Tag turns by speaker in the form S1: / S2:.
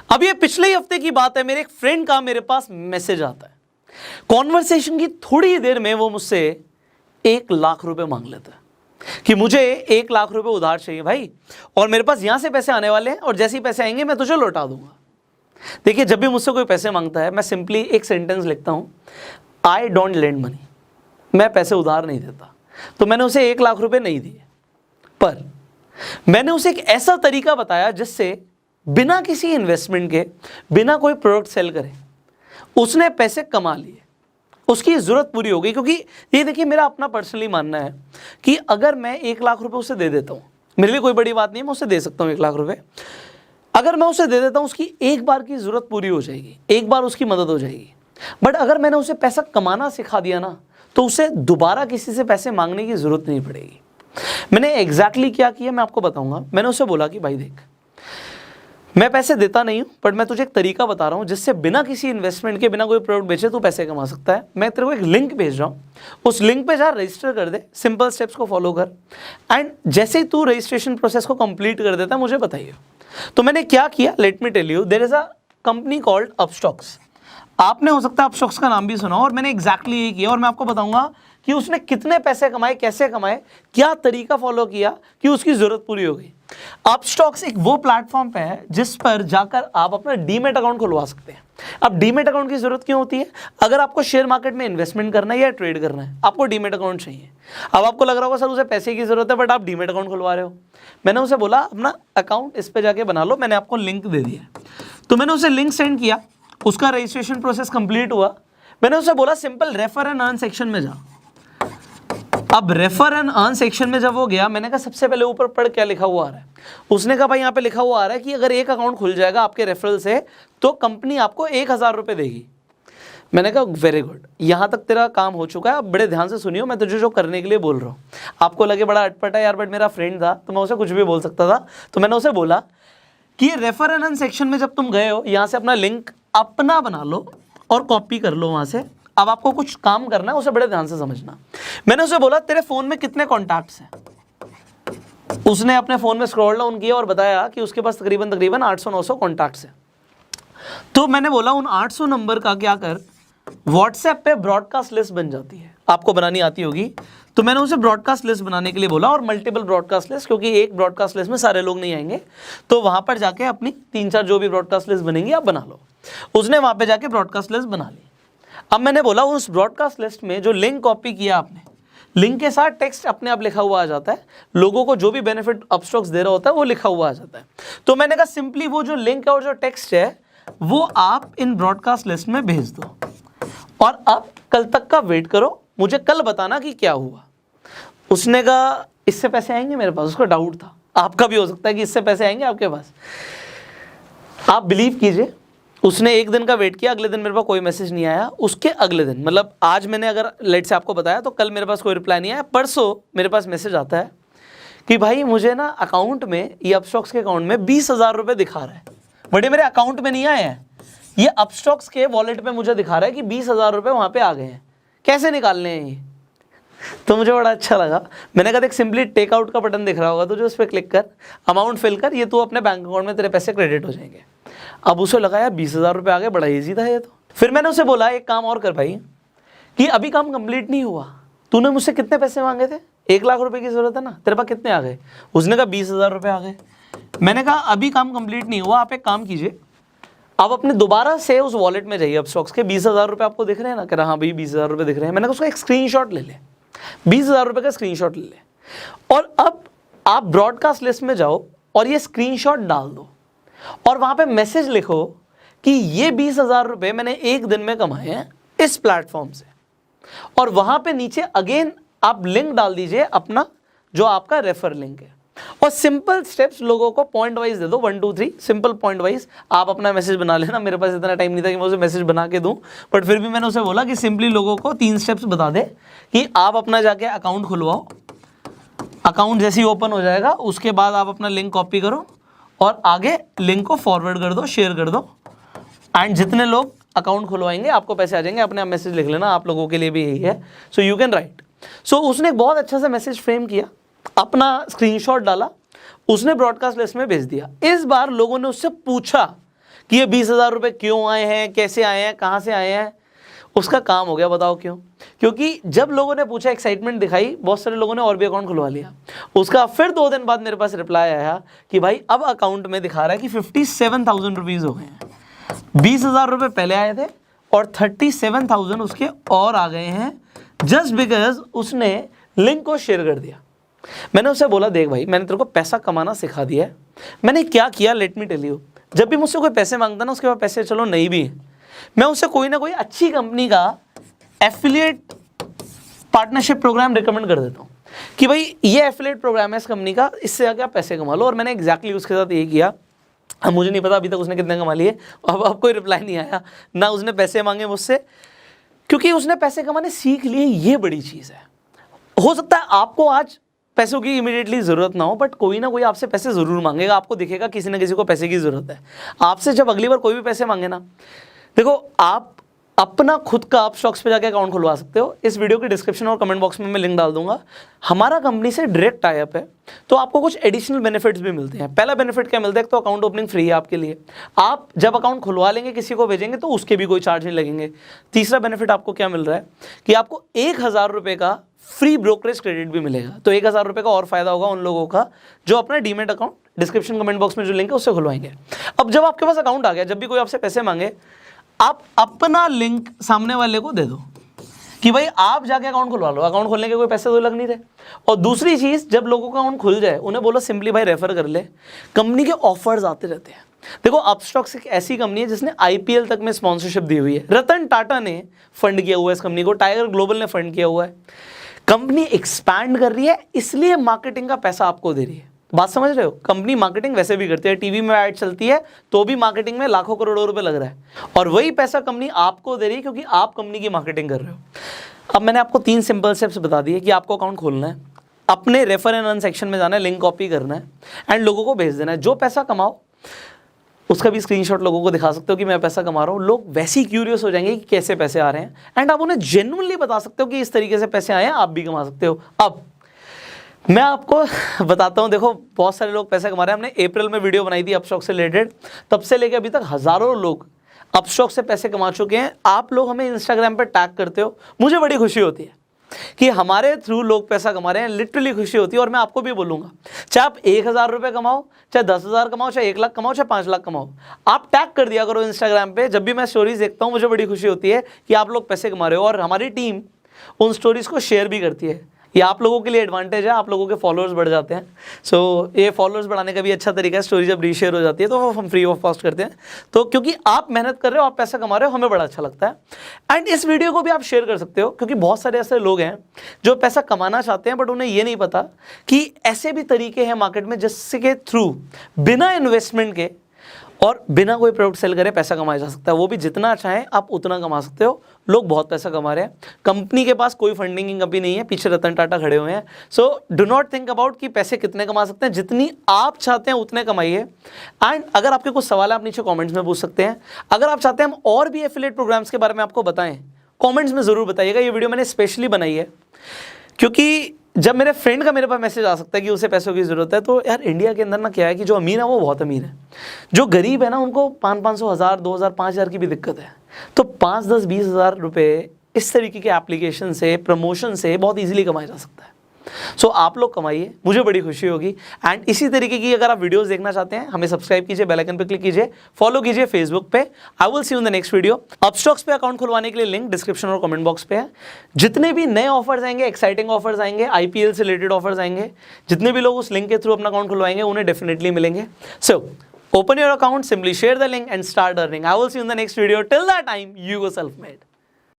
S1: अब ये पिछले ही हफ्ते की बात है, मेरे एक फ्रेंड का मेरे पास मैसेज आता है। कॉन्वर्सेशन की थोड़ी ही देर में वो मुझसे 1 लाख रुपए मांग लेता है कि मुझे 1 लाख रुपए उधार चाहिए भाई, और मेरे पास यहां से पैसे आने वाले हैं और जैसे ही पैसे आएंगे मैं तुझे लौटा दूंगा। देखिए, जब भी मुझसे कोई पैसे मांगता है मैं सिंपली एक सेंटेंस लिखता हूं, आई डोंट लेंड मनी। मैं पैसे उधार नहीं देता। तो मैंने उसे 1 लाख रुपए नहीं दिए, पर मैंने उसे एक ऐसा तरीका बताया जिससे बिना किसी इन्वेस्टमेंट के, बिना कोई प्रोडक्ट सेल करे, उसने पैसे कमा लिए, उसकी ज़रूरत पूरी हो गई। क्योंकि ये देखिए, मेरा अपना पर्सनली मानना है कि अगर मैं 1 लाख रुपए उसे दे देता हूँ, मेरे लिए कोई बड़ी बात नहीं है, मैं उसे दे सकता हूँ 1 लाख रुपए। अगर मैं उसे दे देता हूँ, उसकी एक बार की ज़रूरत पूरी हो जाएगी, एक बार उसकी मदद हो जाएगी। बट अगर मैंने उसे पैसा कमाना सिखा दिया ना, तो उसे दोबारा किसी से पैसे मांगने की ज़रूरत नहीं पड़ेगी। मैंने एग्जैक्टली क्या किया मैं आपको बताऊंगा। मैंने उसे बोला कि भाई देख, मैं पैसे देता नहीं हूं, बट मैं तुझे एक तरीका बता रहा हूं जिससे बिना किसी इन्वेस्टमेंट के, बिना कोई प्रोडक्ट बेचे तू पैसे कमा सकता है। मैं तेरे को एक लिंक भेज रहा हूं, उस लिंक पे जा, रजिस्टर कर दे, सिंपल स्टेप्स को फॉलो कर, एंड जैसे ही तू रजिस्ट्रेशन प्रोसेस को कंप्लीट कर देता है मुझे बताइए। तो मैंने क्या किया, let me tell you. There is a company called Upstox. आपने हो सकता है अपस्टॉक्स का नाम भी सुना हो, और मैंने एग्जैक्टली यही किया। और मैं आपको बताऊंगा कि उसने कितने पैसे कमाए, कैसे कमाए, क्या तरीका फॉलो किया कि उसकी जरूरत पूरी हो गई। अपस्टॉक्स एक वो प्लेटफॉर्म पे है जिस पर जाकर आप अपना डीमेट अकाउंट खुलवा सकते हैं। अब डीमेट अकाउंट की जरूरत क्यों होती है? अगर आपको शेयर मार्केट में इन्वेस्टमेंट करना है या ट्रेड करना है, आपको डीमेट अकाउंट चाहिए। अब आपको लग रहा होगा सर उसे पैसे की जरूरत है, बट आप डीमेट अकाउंट खुलवा रहे हो। मैंने उसे बोला अपना अकाउंट इस पे जाके बना लो, मैंने आपको लिंक दे दिया। तो मैंने उसे लिंक सेंड किया, उसका रजिस्ट्रेशन प्रोसेस कंप्लीट हुआ। मैंने उसे बोला simple refer and earn section में जा। अब रेफर एंड अर्न सेक्शन में जब वो गया, मैंने कहा सबसे पहले ऊपर पढ़ क्या लिखा हुआ आ रहा है। उसने कहा भाई यहाँ पे लिखा हुआ आ रहा है कि अगर एक अकाउंट खुल जाएगा आपके रेफरल से तो कंपनी आपको 1000 रुपये देगी। मैंने कहा वेरी गुड, यहाँ तक तेरा काम हो चुका है, अब बड़े ध्यान से सुनियो, मैं तुझे जो करने के लिए बोल रहा हूँ। आपको लगे बड़ा अटपटा यार, बट मेरा फ्रेंड था तो मैं उसे कुछ भी बोल सकता था। तो मैंने उसे बोला कि ये रेफर एंड अर्न सेक्शन में जब तुम गए हो, यहाँ से अपना लिंक अपना बना लो और कॉपी कर लो वहाँ से। अब आपको कुछ काम करना है, उसे बड़े ध्यान से समझना। मैंने उसे बोला तेरे फोन में कितने कॉन्टैक्ट्स हैं? उसने अपने फोन में स्क्रॉल डाउन किया और बताया कि उसके पास तकरीबन 800-900 कॉन्टैक्ट्स हैं। तो मैंने बोला उन 800 नंबर का क्या कर, व्हाट्सएप पे ब्रॉडकास्ट लिस्ट बन जाती है, आपको बनानी आती होगी। तो मैंने उसे ब्रॉडकास्ट लिस्ट बनाने के लिए बोला, और मल्टीपल ब्रॉडकास्ट लिस्ट, क्योंकि एक ब्रॉडकास्ट लिस्ट में सारे लोग नहीं आएंगे, तो वहां पर जाके अपनी 3-4 जो भी ब्रॉडकास्ट लिस्ट बनेंगी आप बना लो। उसने वहां पे जाके ब्रॉडकास्ट लिस्ट बना ली। अब मैंने बोला उस ब्रॉडकास्ट लिस्ट में जो लिंक कॉपी किया आपने, लिंक के साथ टेक्स्ट अपने आप लिखा हुआ आ जाता है, लोगों को जो भी बेनिफिट अपस्टॉक्स दे रहा होता है वो लिखा हुआ आ जाता है। तो मैंने कहा सिंपली वो जो लिंक है और जो टेक्स्ट है वो आप इन ब्रॉडकास्ट लिस्ट में भेज दो, और अब कल तक का वेट करो, मुझे कल बताना कि क्या हुआ। उसने कहा इससे पैसे आएंगे मेरे पास? उसका डाउट था, आपका भी हो सकता है कि इससे पैसे आएंगे आपके पास। आप बिलीव कीजिए, उसने 1 दिन का वेट किया, अगले दिन मेरे पास कोई मैसेज नहीं आया। उसके अगले दिन, मतलब आज मैंने अगर लेट से आपको बताया तो कल मेरे पास कोई रिप्लाई नहीं आया। परसों मेरे पास मैसेज आता है कि भाई मुझे ना अकाउंट में, ये अपस्टॉक्स के अकाउंट में 20,000 रुपये दिखा रहा है। बड़े मेरे अकाउंट में नहीं आए हैं, ये अपस्टॉक्स के वॉलेट पे मुझे दिखा रहा है कि 20,000 रुपये वहाँ पे आ गए हैं। कैसे निकालने हैं ये? तो मुझे बड़ा अच्छा लगा। मैंने कहा देख, सिंपली टेकआउट का बटन दिख रहा होगा तो जो उस पर क्लिक कर, अमाउंट फिल कर, ये तू अपने बैंक अकाउंट में तेरे पैसे क्रेडिट हो जाएंगे। अब उसे लगा यार 20,000 रुपये आ गए, बड़ा ईजी था ये तो। फिर मैंने उसे बोला एक काम और कर भाई, कि अभी काम कंप्लीट नहीं हुआ, तूने मुझसे कितने पैसे मांगे थे? 1 लाख रुपए की जरूरत है ना, तेरे पास कितने आ गए? उसने कहा 20,000 रुपये आ गए। मैंने कहा अभी काम कंप्लीट नहीं हुआ, आप एक काम कीजिए, आप अपने दोबारा से उस वॉलेट में जाइए अपस्टॉक्स के। 20,000 रुपये आपको दिख रहे हैं ना? कह रहा हाँ भाई 20,000 रुपये दिख रहे हैं। मैंने कहा उसका एक स्क्रीनशॉट ले ले, 20,000 रुपये का स्क्रीनशॉट ले ले, और अब आप ब्रॉडकास्ट लिस्ट में जाओ और ये स्क्रीनशॉट डाल दो, और वहां पे मैसेज लिखो कि ये 20,000 रुपये मैंने 1 दिन में कमाए हैं इस प्लेटफॉर्म से। और वहां पे नीचे अगेन आप लिंक डाल दीजिए अपना, जो आपका रेफर लिंक है, और सिंपल स्टेप्स लोगों को पॉइंट वाइज दे दो, 1 2 3 सिंपल पॉइंट वाइज। आप अपना मैसेज बना लेना, मेरे पास इतना टाइम नहीं था कि मैं उसे मैसेज बना के दूं, बट फिर भी मैंने उसे बोला कि सिंपली लोगों को 3 स्टेप्स बता दे कि आप अपना जाके अकाउंट खुलवाओ, अकाउंट जैसे ही ओपन हो जाएगा उसके बाद आप अपना लिंक कॉपी करो और आगे लिंक को फॉरवर्ड कर दो, शेयर कर दो, एंड जितने लोग अकाउंट खुलवाएंगे आपको पैसे आ जाएंगे। अपने आप मैसेज लिख लेना, आप लोगों के लिए भी यही है, सो यू कैन राइट। सो उसने एक बहुत अच्छा सा मैसेज फ्रेम किया, अपना स्क्रीनशॉट डाला, उसने ब्रॉडकास्ट लिस्ट में भेज दिया। इस बार लोगों ने उससे पूछा कि ये 20,000 रुपये क्यों आए हैं, कैसे आए हैं, कहाँ से आए हैं। उसका काम हो गया। बताओ क्यों? क्योंकि जब लोगों ने पूछा, एक्साइटमेंट दिखाई, बहुत सारे लोगों ने और भी अकाउंट खुलवा लिया। उसका फिर 2 दिन बाद मेरे पास रिप्लाई आया कि भाई अब अकाउंट में दिखा रहा है कि 57,000 रुपीज़ हो गए हैं। 20,000 रुपये पहले आए थे और 37,000 उसके और आ गए हैं, जस्ट बिकॉज उसने लिंक को शेयर कर दिया। मैंने उससे बोला, देख भाई, मैंने तेरे को पैसा कमाना सिखा दिया है। मैंने क्या किया, लेट मी टेल यू। जब भी मुझसे कोई पैसे मांगता ना, उसके बाद पैसे चलो नहीं भी है, मैं उससे कोई ना कोई अच्छी कंपनी का एफिलिएट पार्टनरशिप प्रोग्राम रिकमेंड कर देता हूँ कि भाई ये एफिलिएट प्रोग्राम है इस कंपनी का, इससे आके आप पैसे कमा लो। और मैंने एग्जैक्टली उसके साथ यही किया। अब मुझे नहीं पता अभी तक उसने कितने कमा लिए, अब कोई रिप्लाई नहीं आया, ना उसने पैसे मांगे मुझसे, क्योंकि उसने पैसे कमाने सीख लिए। ये बड़ी चीज़ है। हो सकता है आपको आज पैसों की इमीडिएटली ज़रूरत ना हो, बट कोई ना कोई आपसे पैसे ज़रूर मांगेगा। आपको दिखेगा किसी ना किसी को पैसे की ज़रूरत है। आपसे जब अगली बार कोई भी पैसे मांगे ना, देखो, आप अपना खुद का अपस्टॉक्स पे जाके अकाउंट खुलवा सकते हो। इस वीडियो के डिस्क्रिप्शन और कमेंट बॉक्स में मैं लिंक डाल दूंगा। हमारा कंपनी से डायरेक्ट टाई अप है, तो आपको कुछ एडिशनल बेनिफिट्स भी मिलते हैं। पहला बेनिफिट क्या मिलता है? तो अकाउंट ओपनिंग फ्री है आपके लिए। आप जब अकाउंट खुलवा लेंगे, किसी को भेजेंगे, तो उसके भी कोई चार्ज नहीं लगेंगे। तीसरा बेनिफिट आपको क्या मिल रहा है कि आपको 1,000 रुपये का फ्री ब्रोकरेज क्रेडिट भी मिलेगा। तो 1,000 रुपये का और फायदा होगा उन लोगों का जो अपना demat account description comment box में जो लिंक है उससे खुलवाएंगे। अब जब आपके पास अकाउंट आ गया, जब भी कोई आपसे पैसे मांगे, आप अपना लिंक सामने वाले को दे दो कि भाई आप जाके अकाउंट खुलवा लो। अकाउंट खोलने के कोई पैसे तो लग नहीं रहे। और दूसरी चीज़, जब लोगों का अकाउंट खुल जाए, उन्हें बोलो सिंपली भाई रेफर कर ले। कंपनी के ऑफर्स आते रहते हैं। देखो, अपस्टॉक्स एक ऐसी कंपनी है जिसने IPL तक में स्पॉन्सरशिप दी हुई है। रतन टाटा ने फंड किया हुआ है इस कंपनी को, टाइगर ग्लोबल ने फंड किया हुआ है। कंपनी एक्सपैंड कर रही है, इसलिए मार्केटिंग का पैसा आपको दे रही है। बात समझ रहे हो? कंपनी मार्केटिंग वैसे भी करती है, टीवी में ऐड चलती है तो भी मार्केटिंग में लाखों करोड़ों रुपए लग रहा है, और वही पैसा कंपनी आपको दे रही है क्योंकि आप कंपनी की मार्केटिंग कर रहे हो। अब मैंने आपको 3 सिंपल स्टेप्स बता दिए कि आपको अकाउंट खोलना है, अपने रेफर एंड अर्न सेक्शन में जाना है, लिंक कॉपी करना है एंड लोगों को भेज देना है। जो पैसा कमाओ उसका भी स्क्रीनशॉट लोगों को दिखा सकते हो कि मैं पैसा कमा रहा हूँ। लोग वैसे ही क्यूरियस हो जाएंगे कि कैसे पैसे आ रहे हैं, एंड आप उन्हें जेन्युइनली बता सकते हो कि इस तरीके से पैसे आए हैं, आप भी कमा सकते हो। अब मैं आपको बताता हूँ, देखो, बहुत सारे लोग पैसे कमा रहे हैं। हमने अप्रैल में वीडियो बनाई थी अपस्टॉक से रिलेटेड, तब से लेकर अभी तक हज़ारों लोग अपस्टॉक से पैसे कमा चुके हैं। आप लोग हमें इंस्टाग्राम पर टैग करते हो, मुझे बड़ी खुशी होती है कि हमारे थ्रू लोग पैसा कमा रहे हैं। लिटरली खुशी होती है। और मैं आपको भी बोलूँगा, चाहे आप 1,000 रुपये कमाओ, चाहे 10,000 कमाओ, चाहे 1 लाख कमाओ, चाहे 5 लाख कमाओ, आप टैग कर दिया करो इंस्टाग्राम पे। जब भी मैं स्टोरीज देखता हूँ, मुझे बड़ी खुशी होती है कि आप लोग पैसे कमा रहे हो, और हमारी टीम उन स्टोरीज को शेयर भी करती है। ये आप लोगों के लिए एडवांटेज है, आप लोगों के फॉलोअर्स बढ़ जाते हैं। सो ये फॉलोअर्स बढ़ाने का भी अच्छा तरीका है। स्टोरी जब रीशेयर हो जाती है तो वो हम फ्री ऑफ कॉस्ट करते हैं। तो क्योंकि आप मेहनत कर रहे हो, आप पैसा कमा रहे हो, हमें बड़ा अच्छा लगता है। एंड इस वीडियो को भी आप शेयर कर सकते हो, क्योंकि बहुत सारे ऐसे लोग हैं जो पैसा कमाना चाहते हैं, बट उन्हें ये नहीं पता कि ऐसे भी तरीके हैं मार्केट में जिसके थ्रू बिना इन्वेस्टमेंट के और बिना कोई प्रोडक्ट सेल करे पैसा कमाया जा सकता है। वो भी जितना चाहें आप उतना कमा सकते हो। लोग बहुत पैसा कमा रहे हैं। कंपनी के पास कोई फंडिंग की कमी नहीं है, पीछे रतन टाटा खड़े हुए हैं। So do not think about कि पैसे कितने कमा सकते हैं, जितनी आप चाहते हैं उतने कमाइए। एंड अगर आपके कुछ सवाल है, आप नीचे कॉमेंट्स में पूछ सकते हैं। अगर आप चाहते हैं हम और भी एफिलिएट प्रोग्राम्स के बारे में आपको बताएं, कॉमेंट्स में ज़रूर बताइएगा। ये वीडियो मैंने स्पेशली बनाई है क्योंकि जब मेरे फ्रेंड का मेरे पास मैसेज आ सकता है कि उसे पैसों की ज़रूरत है, तो यार इंडिया के अंदर ना क्या है कि जो अमीर है वो बहुत अमीर है, जो गरीब है ना उनको 500, 1000, 2000, 5000 की भी दिक्कत है। तो 5, 10, 20 हज़ार रुपये इस तरीके के एप्लीकेशन से, प्रमोशन से बहुत ईजिली कमाया जा सकता है। सो आप लोग कमाइए, मुझे बड़ी खुशी होगी। एंड इसी तरीके की अगर आप वीडियोस देखना चाहते हैं, हमें सब्सक्राइब कीजिए, बेल आइकन पे क्लिक कीजिए, फॉलो कीजिए फेसबुक पे। I will see you in the next video. Upstox पे अकाउंट खुलवाने के लिए लिंक डिस्क्रिप्शन और कमेंट बॉक्स पे है। जितने भी नए ऑफर्स आएंगे, एक्साइटिंग ऑफर्स आएंगे, IPL से रिलेटेड ऑफर्स आएंगे, जितने भी लोग उस लिंक के थ्रू अपना अकाउंट खुलवाएंगे उन्हें डेफिनेटली मिलेंगे। सो open your account, simply share the link and start earning. I will see you in the next video. Till that time, you go self-made.